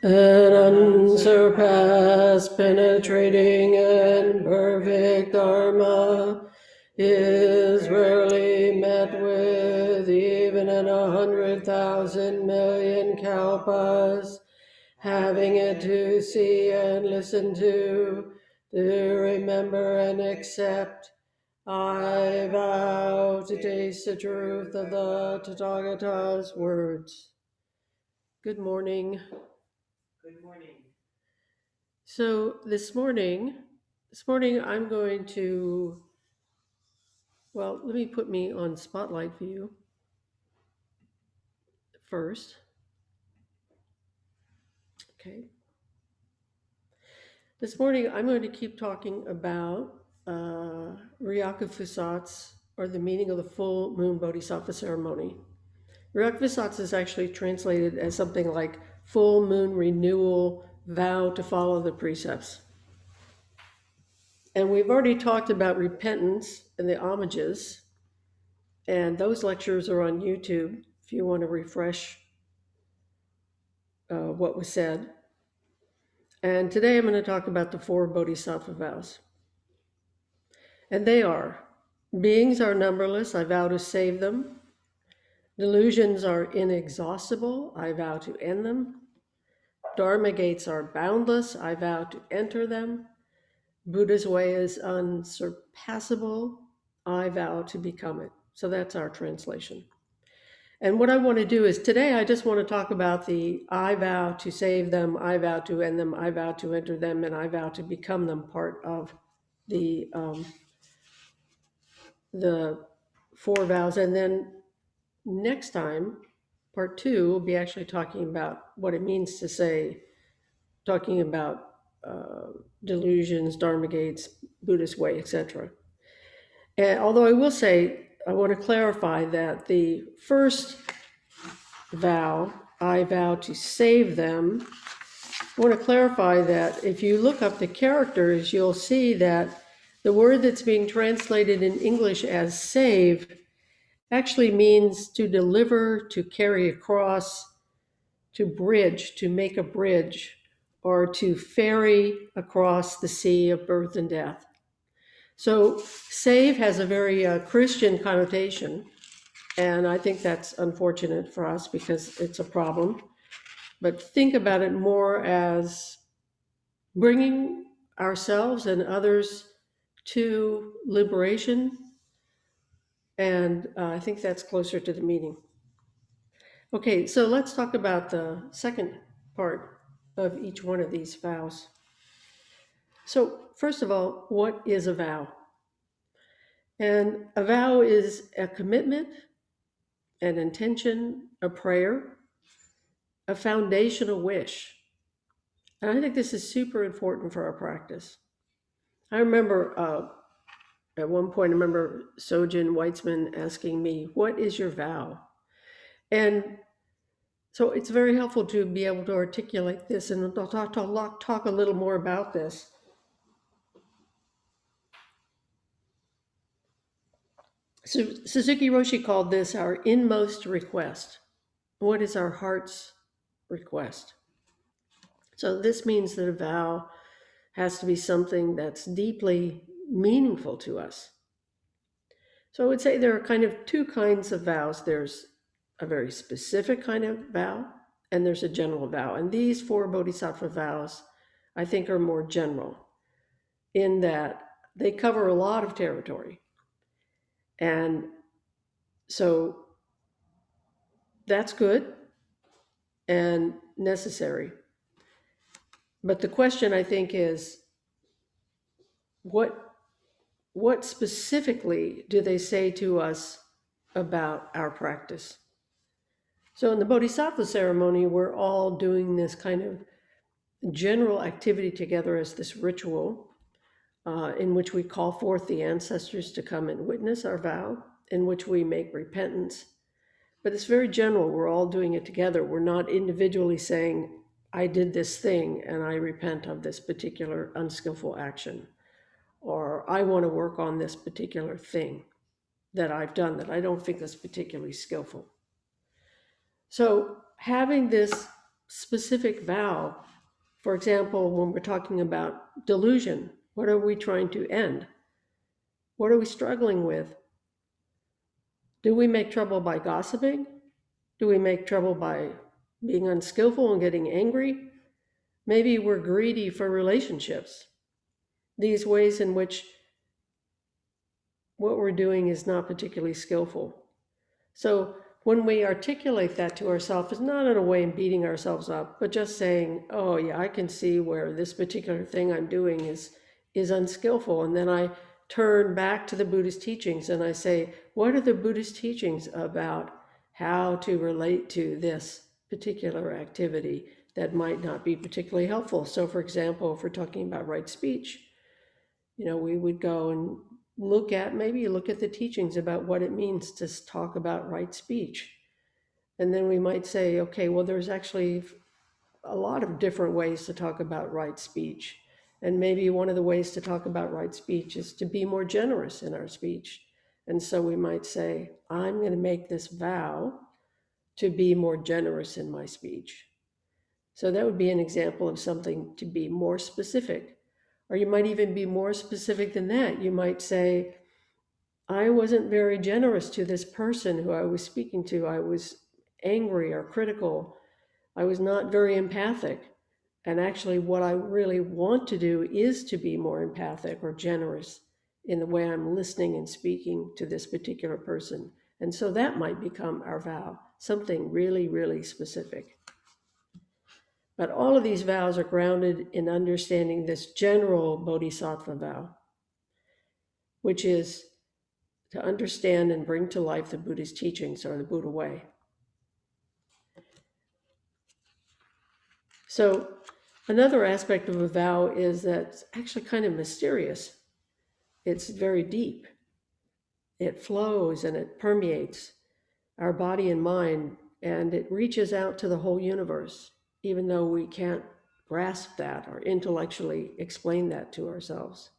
An unsurpassed, penetrating, and perfect Dharma is rarely met with, even in 100,000 million kalpas. Having it to see and listen to remember and accept, I vow to taste the truth of the Tathagata's words. Good morning. Good morning. So this morning I'm going to, well, let me put me on spotlight view first. Okay. This morning I'm going to keep talking about Ryakufusatz, or the meaning of the full moon bodhisattva ceremony. Ryakufusatz is actually translated as something like full moon renewal, vow to follow the precepts. And we've already talked about repentance and the homages, and those lectures are on YouTube if you want to refresh what was said. And today I'm going to talk about the 4 Bodhisattva vows. And they are: beings are numberless, I vow to save them. Delusions are inexhaustible, I vow to end them. Dharma Gates are boundless, I vow to enter them. Buddha's way is unsurpassable, I vow to become it. So that's our translation. And what I want to do is today I just want to talk about the I vow to save them, I vow to end them, I vow to enter them, and I vow to become them part of the 4 vows. And then next time, part 2, will be actually talking about what it means to say, talking about delusions, Dharma Gates, Buddhist way, etc. And although I will say, I want to clarify that the first vow, I vow to save them, I want to clarify that if you look up the characters, you'll see that the word that's being translated in English as save actually means to deliver, to carry across, to bridge, to make a bridge, or to ferry across the sea of birth and death. So save has a very Christian connotation, and I think that's unfortunate for us because it's a problem. But think about it more as bringing ourselves and others to liberation, and I think that's closer to the meaning. Okay, so let's talk about the second part of each one of these vows. So, first of all, what is a vow? And a vow is a commitment, an intention, a prayer, a foundational wish. And I think this is super important for our practice. I remember at one point, I remember Sojin Weitzman asking me, "What is your vow?" And so it's very helpful to be able to articulate this, and I'll talk a little more about this. So Suzuki Roshi called this our inmost request. What is our heart's request? So this means that a vow has to be something that's deeply meaningful to us. So I would say there are kind of 2 kinds of vows. There's a very specific kind of vow, and there's a general vow. And these 4 Bodhisattva vows, I think, are more general in that they cover a lot of territory. And so that's good and necessary. But the question, I think, is what specifically do they say to us about our practice? So in the Bodhisattva ceremony, we're all doing this kind of general activity together as this ritual in which we call forth the ancestors to come and witness our vow, in which we make repentance. But it's very general. We're all doing it together. We're not individually saying, I did this thing and I repent of this particular unskillful action, or I want to work on this particular thing that I've done that I don't think is particularly skillful. So having this specific vow. For example, when we're talking about delusion, what are we trying to end? What are we struggling with? Do we make trouble by gossiping? Do we make trouble by being unskillful and getting angry? Maybe we're greedy for relationships. These ways in which what we're doing is not particularly skillful. So when we articulate that to ourselves, it's not in a way of beating ourselves up, but just saying, oh yeah, I can see where this particular thing I'm doing is unskillful. And then I turn back to the Buddhist teachings and I say, what are the Buddhist teachings about how to relate to this particular activity that might not be particularly helpful? So for example, if we're talking about right speech, we would go and look at the teachings about what it means to talk about right speech. And then we might say, okay, well, there's actually a lot of different ways to talk about right speech. And maybe one of the ways to talk about right speech is to be more generous in our speech. And so we might say, I'm going to make this vow to be more generous in my speech. So that would be an example of something to be more specific. Or you might even be more specific than that. You might say, I wasn't very generous to this person who I was speaking to. I was angry or critical. I was not very empathic. And actually, what I really want to do is to be more empathic or generous in the way I'm listening and speaking to this particular person. And so that might become our vow, something really, really specific. But all of these vows are grounded in understanding this general Bodhisattva vow, which is to understand and bring to life the Buddhist teachings or the Buddha way. So another aspect of a vow is that it's actually kind of mysterious. It's very deep. It flows and it permeates our body and mind, and it reaches out to the whole universe, even though we can't grasp that or intellectually explain that to ourselves.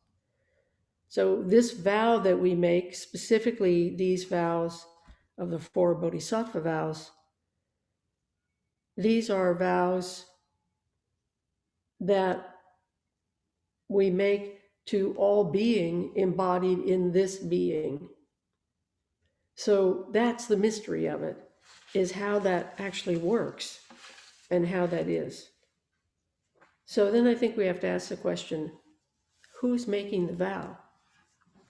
So this vow that we make, specifically these vows of the 4 Bodhisattva vows, these are vows that we make to all being embodied in this being. So that's the mystery of it, is how that actually works and how that is. So then I think we have to ask the question, who's making the vow?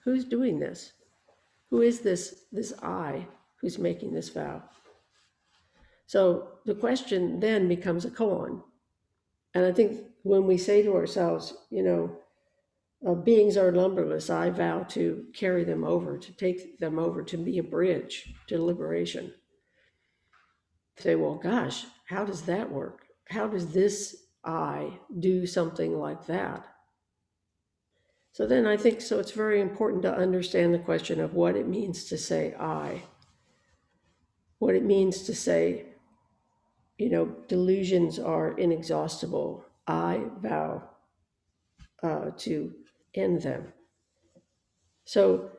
Who's doing this? Who is this I who's making this vow? So the question then becomes a koan. And I think when we say to ourselves, beings are numberless, I vow to carry them over, to take them over, to be a bridge to liberation. Say, well, gosh, how does that work? How does this I do something like that? So then I think, it's very important to understand the question of what it means to say I. What it means to say, delusions are inexhaustible. I vow to end them. So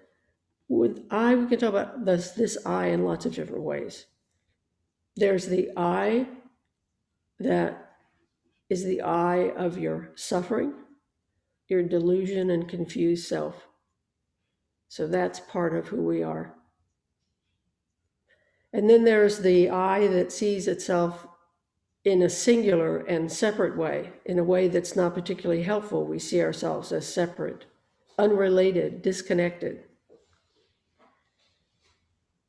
with I, we can talk about this I in lots of different ways. There's the I that is the I of your suffering, your delusion and confused self. So that's part of who we are. And then there's the I that sees itself in a singular and separate way, in a way that's not particularly helpful. We see ourselves as separate, unrelated, disconnected,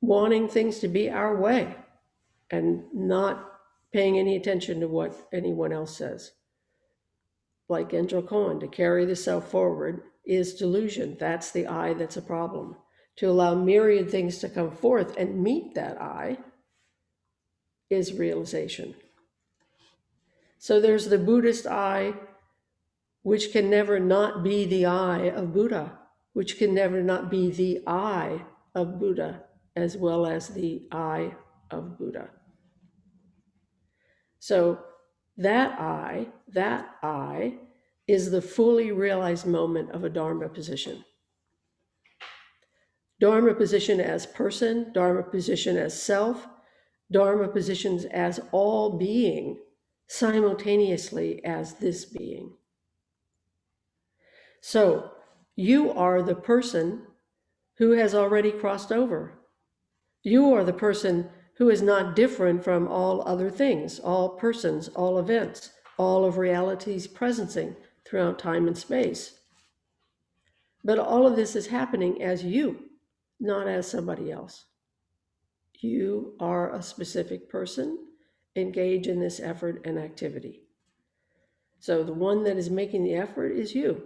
wanting things to be our way and not paying any attention to what anyone else says. Like Angel Cohen, to carry the self forward is delusion. That's the I that's a problem. To allow myriad things to come forth and meet that I is realization. So there's the Buddhist I, which can never not be the I of Buddha, which can never not be the I of Buddha, as well as the I of Buddha. So that I is the fully realized moment of a Dharma position. Dharma position as person, Dharma position as self, Dharma positions as all being simultaneously as this being. So you are the person who has already crossed over. You are the person who is not different from all other things, all persons, all events, all of reality's presencing throughout time and space. But all of this is happening as you, not as somebody else. You are a specific person engaged in this effort and activity. So the one that is making the effort is you.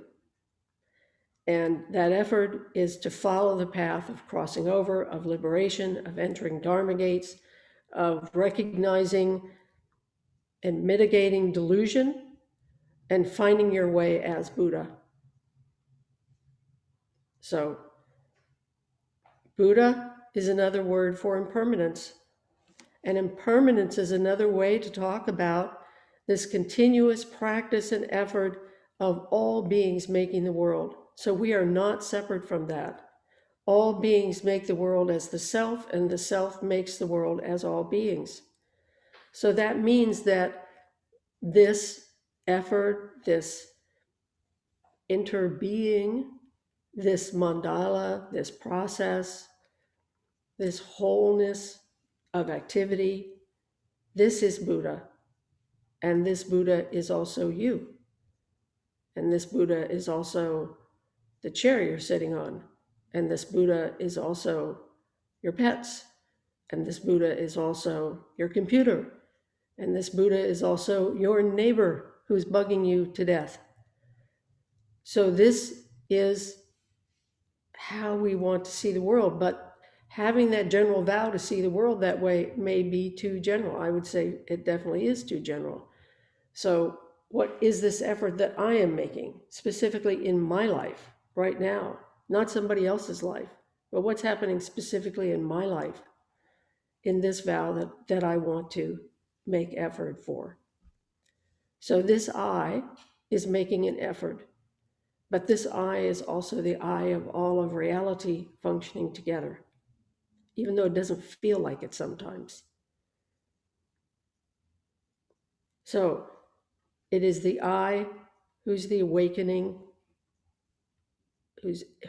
And that effort is to follow the path of crossing over, of liberation, of entering Dharma Gates, of recognizing and mitigating delusion, and finding your way as Buddha. So Buddha is another word for impermanence. And impermanence is another way to talk about this continuous practice and effort of all beings making the world. So we are not separate from that. All beings make the world as the self, and the self makes the world as all beings. So that means that this effort, this interbeing, this mandala, this process, this wholeness of activity, this is Buddha. And this Buddha is also you. And this Buddha is also the chair you're sitting on. And this Buddha is also your pets. And this Buddha is also your computer. And this Buddha is also your neighbor who's bugging you to death. So this is how we want to see the world. But having that general vow to see the world that way may be too general. I would say it definitely is too general. So what is this effort that I am making, specifically in my life right now, not somebody else's life, but what's happening specifically in my life, in this vow that I want to make effort for. So this I is making an effort, but this I is also the I of all of reality functioning together, even though it doesn't feel like it sometimes. So it is the I who's the awakening,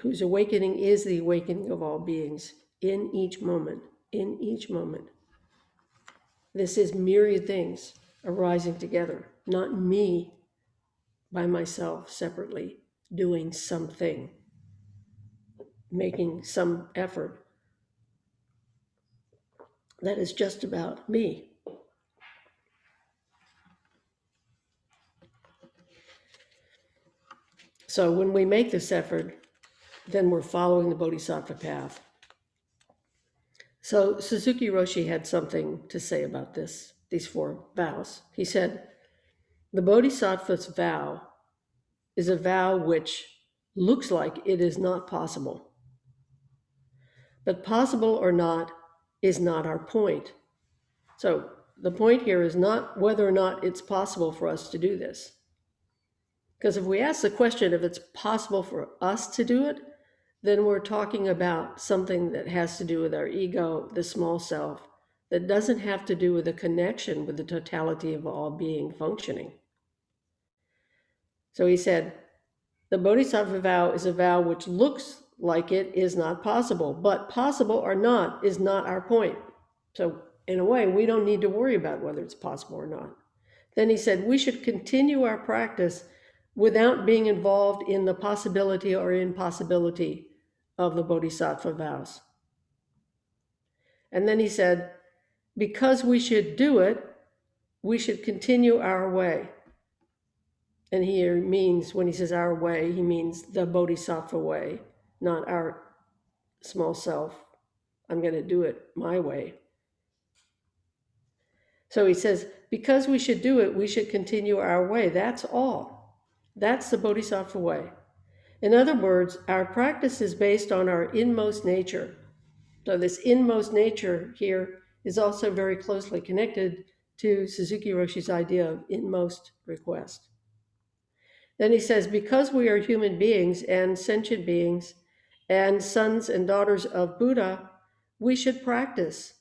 whose awakening is the awakening of all beings in each moment, in each moment. This is myriad things arising together, not me by myself separately doing something, making some effort that is just about me. So when we make this effort, then we're following the Bodhisattva path. So Suzuki Roshi had something to say about this, these 4 vows. He said, the Bodhisattva's vow is a vow which looks like it is not possible. But possible or not is not our point. So the point here is not whether or not it's possible for us to do this. Because if we ask the question if it's possible for us to do it, then we're talking about something that has to do with our ego, the small self, that doesn't have to do with a connection with the totality of all being functioning. So he said, the Bodhisattva vow is a vow which looks like it is not possible, but possible or not is not our point. So in a way, we don't need to worry about whether it's possible or not. Then he said, we should continue our practice without being involved in the possibility or impossibility of the Bodhisattva vows. And then he said, because we should do it, we should continue our way. And here means, when he says our way, he means the Bodhisattva way, not our small self. I'm going to do it my way. So he says, because we should do it, we should continue our way. That's all. That's the Bodhisattva way. In other words, our practice is based on our inmost nature. So this inmost nature here is also very closely connected to Suzuki Roshi's idea of inmost request. Then he says, because we are human beings and sentient beings and sons and daughters of Buddha, we should practice.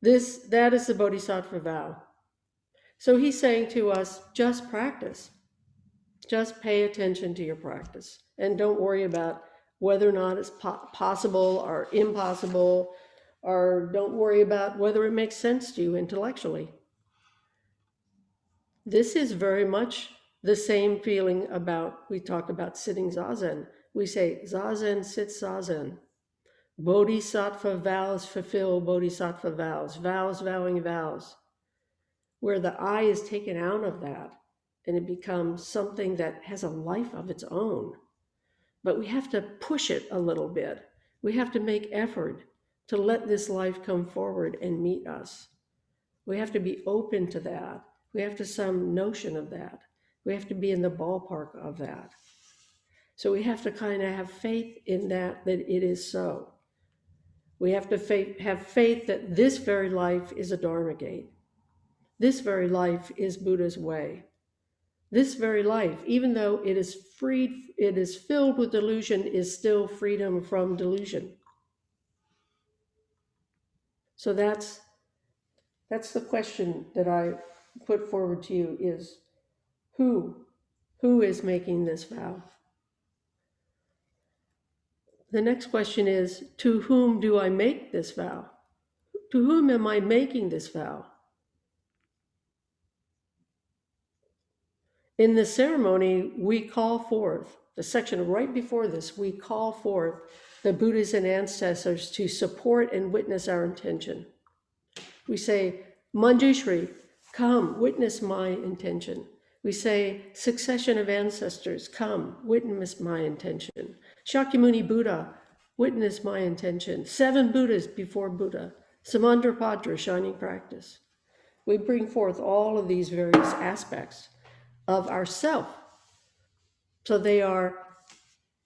That is the Bodhisattva vow. So he's saying to us, just practice. Just pay attention to your practice and don't worry about whether or not it's possible or impossible, or don't worry about whether it makes sense to you intellectually. This is very much the same feeling about, we talk about sitting zazen. We say, zazen, sit zazen. Bodhisattva vows fulfill Bodhisattva vows. Vows, vowing vows. Where the I is taken out of that and it becomes something that has a life of its own. But we have to push it a little bit. We have to make effort to let this life come forward and meet us. We have to be open to that. We have to some notion of that. We have to be in the ballpark of that. So we have to kind of have faith in that it is so. We have to have faith that this very life is a Dharma Gate. This very life is Buddha's way. This very life, even though it is filled with delusion, is still freedom from delusion. So that's the question that I put forward to you is, who is making this vow? The next question is, to whom do I make this vow? To whom am I making this vow? In the ceremony, we call forth, the section right before this, we call forth the Buddhas and ancestors to support and witness our intention. We say, Manjushri, come, witness my intention. We say, succession of ancestors, come, witness my intention. Shakyamuni Buddha, witness my intention. 7 Buddhas before Buddha. Samandrapadra, shining practice. We bring forth all of these various aspects of ourself. So they are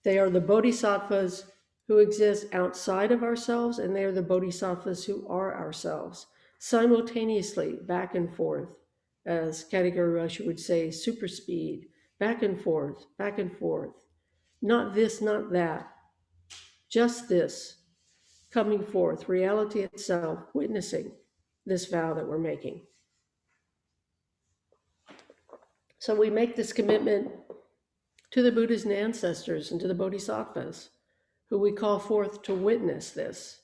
the bodhisattvas who exist outside of ourselves, and they are the bodhisattvas who are ourselves, simultaneously, back and forth, as Category Roshi would say, super speed, back and forth, not this, not that, just this, coming forth, reality itself, witnessing this vow that we're making. So we make this commitment to the Buddhas and ancestors and to the bodhisattvas, who we call forth to witness this.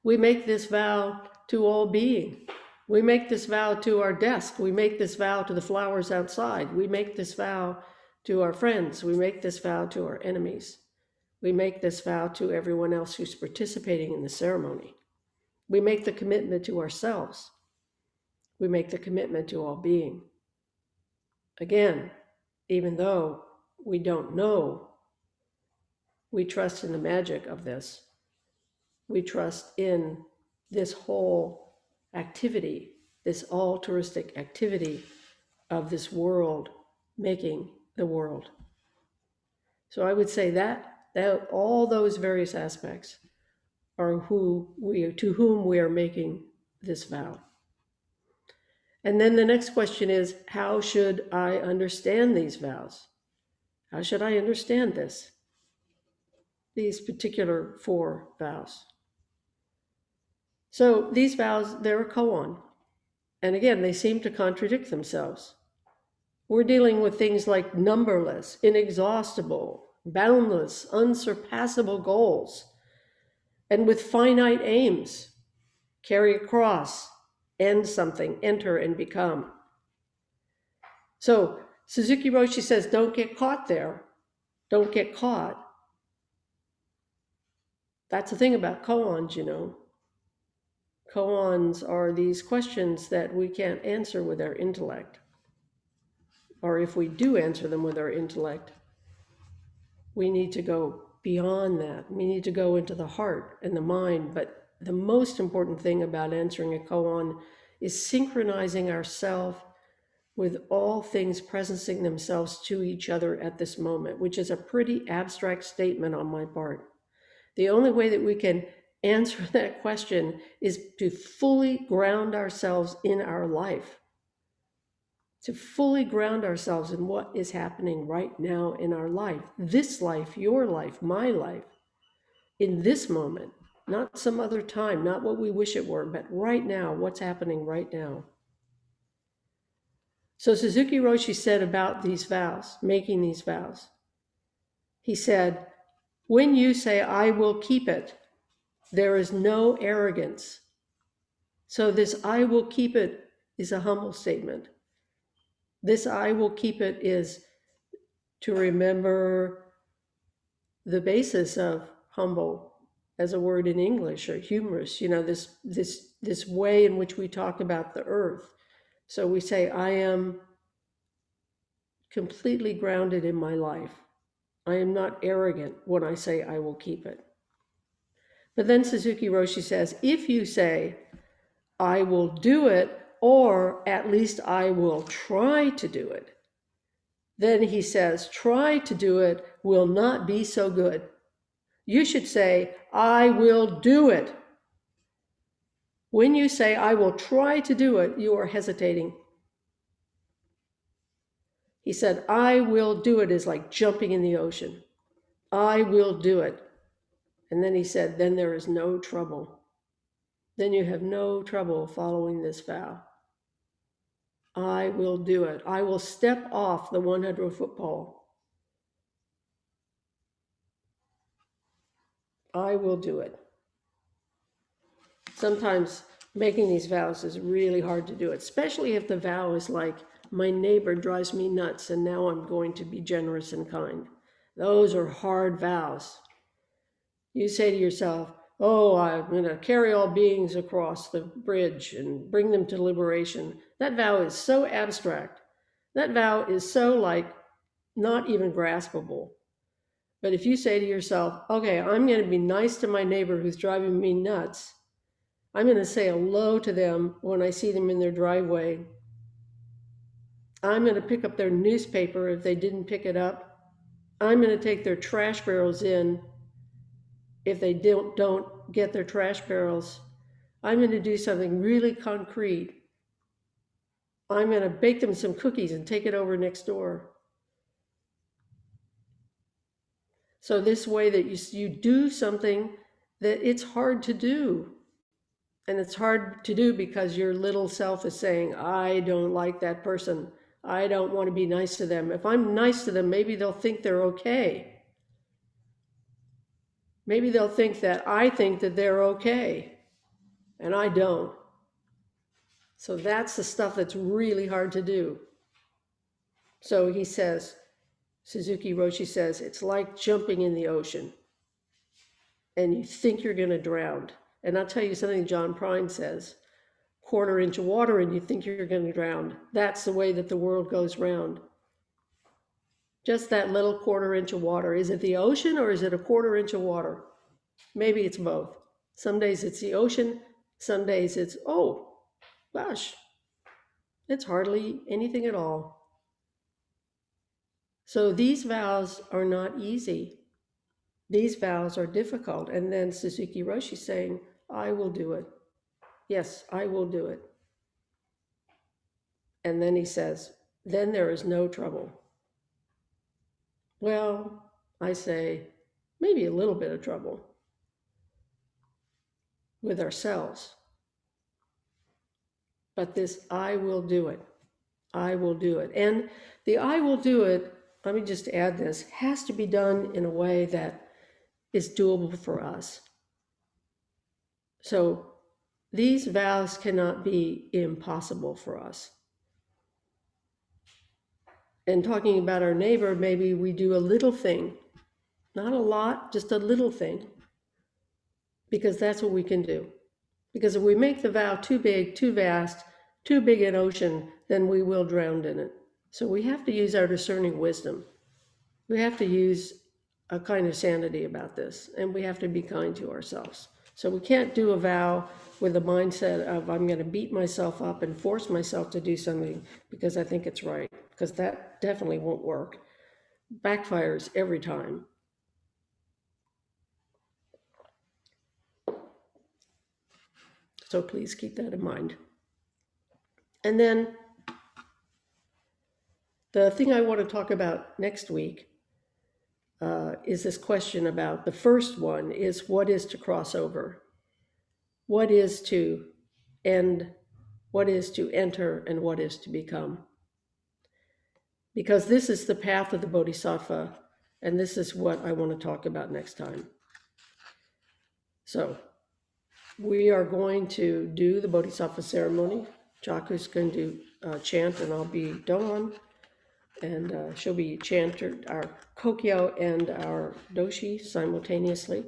We make this vow to all being. We make this vow to our desk. We make this vow to the flowers outside. We make this vow to our friends. We make this vow to our enemies. We make this vow to everyone else who's participating in the ceremony. We make the commitment to ourselves. We make the commitment to all being. Again, even though we don't know, we trust in the magic of this. We trust in this whole activity, this altruistic activity of this world making the world. So I would say that all those various aspects are to whom we are making this vow. And then the next question is, how should I understand these vows? How should I understand these particular 4 vows? So these vows, they're a koan. And again, they seem to contradict themselves. We're dealing with things like numberless, inexhaustible, boundless, unsurpassable goals, and with finite aims, carry a cross, end something, enter and become. So Suzuki Roshi says, don't get caught there. Don't get caught. That's the thing about koans, you know. Koans are these questions that we can't answer with our intellect. Or if we do answer them with our intellect, we need to go beyond that. We need to go into the heart and the mind. But the most important thing about answering a koan is synchronizing ourselves with all things presencing themselves to each other at this moment, which is a pretty abstract statement on my part. The only way that we can answer that question is to fully ground ourselves in our life, to fully ground ourselves in what is happening right now in our life, this life, your life, my life, in this moment, not some other time, not what we wish it were, but right now, what's happening right now. So Suzuki Roshi said about these vows, making these vows, he said, when you say, I will keep it, there is no arrogance. So this I will keep it is a humble statement. This I will keep it is to remember the basis of humble as a word in English, or humorous, this way in which we talk about the earth. So we say, I am completely grounded in my life. I am not arrogant when I say I will keep it. But then Suzuki Roshi says, if you say, I will do it, or at least I will try to do it, then he says, try to do it will not be so good. You should say, I will do it. When you say, I will try to do it, you are hesitating. He said, I will do it is like jumping in the ocean. I will do it. And then he said, then there is no trouble. Then you have no trouble following this vow. I will do it. I will step off the 100-foot pole. I will do it. Sometimes making these vows is really hard to do, especially if the vow is like, my neighbor drives me nuts and now I'm going to be generous and kind. Those are hard vows. You say to yourself, oh, I'm going to carry all beings across the bridge and bring them to liberation. That vow is so abstract. That vow is so like not even graspable. But if you say to yourself, okay, I'm going to be nice to my neighbor who's driving me nuts. I'm going to say hello to them when I see them in their driveway. I'm going to pick up their newspaper if they didn't pick it up. I'm going to take their trash barrels in if they don't get their trash barrels. I'm going to do something really concrete. I'm going to bake them some cookies and take it over next door. So this way that you do something that it's hard to do. And it's hard to do because your little self is saying, I don't like that person. I don't want to be nice to them. If I'm nice to them, maybe they'll think they're okay. Maybe they'll think that I think that they're okay, and I don't. So that's the stuff that's really hard to do. So he says, Suzuki Roshi says, it's like jumping in the ocean, and you think you're going to drown. And I'll tell you something John Prine says, 1/4 inch of water and you think you're going to drown. That's the way that the world goes round. Just that little 1/4 inch of water. Is it the ocean or is it a 1/4 inch of water? Maybe it's both. Some days it's the ocean. Some days it's, oh, gosh, it's hardly anything at all. So these vows are not easy. These vows are difficult. And then Suzuki Roshi saying, I will do it. Yes, I will do it. And then he says, then there is no trouble. Well, I say, maybe a little bit of trouble with ourselves. But this, I will do it. I will do it. And the I will do it, let me just add this, has to be done in a way that is doable for us. So these vows cannot be impossible for us. And talking about our neighbor, maybe we do a little thing, not a lot, just a little thing, because that's what we can do. Because if we make the vow too big, too vast, too big an ocean, then we will drown in it. So we have to use our discerning wisdom. We have to use a kind of sanity about this, and we have to be kind to ourselves. So we can't do a vow with the mindset of I'm going to beat myself up and force myself to do something because I think it's right, because that definitely won't work. Backfires every time. So please keep that in mind. And then the thing I want to talk about next week is this question about the first one is what is to cross over? What is to end? What is to enter and what is to become? because this is the path of the Bodhisattva, and this is what I want to talk about next time. So we are going to do the Bodhisattva ceremony. Jaku's going to chant, and I'll be Don, and she'll be chanter, our Kokyo and our Doshi simultaneously.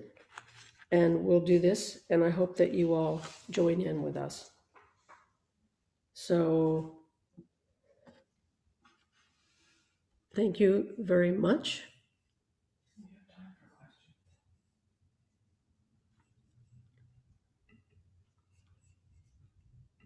And we'll do this, and I hope that you all join in with us. So thank you very much.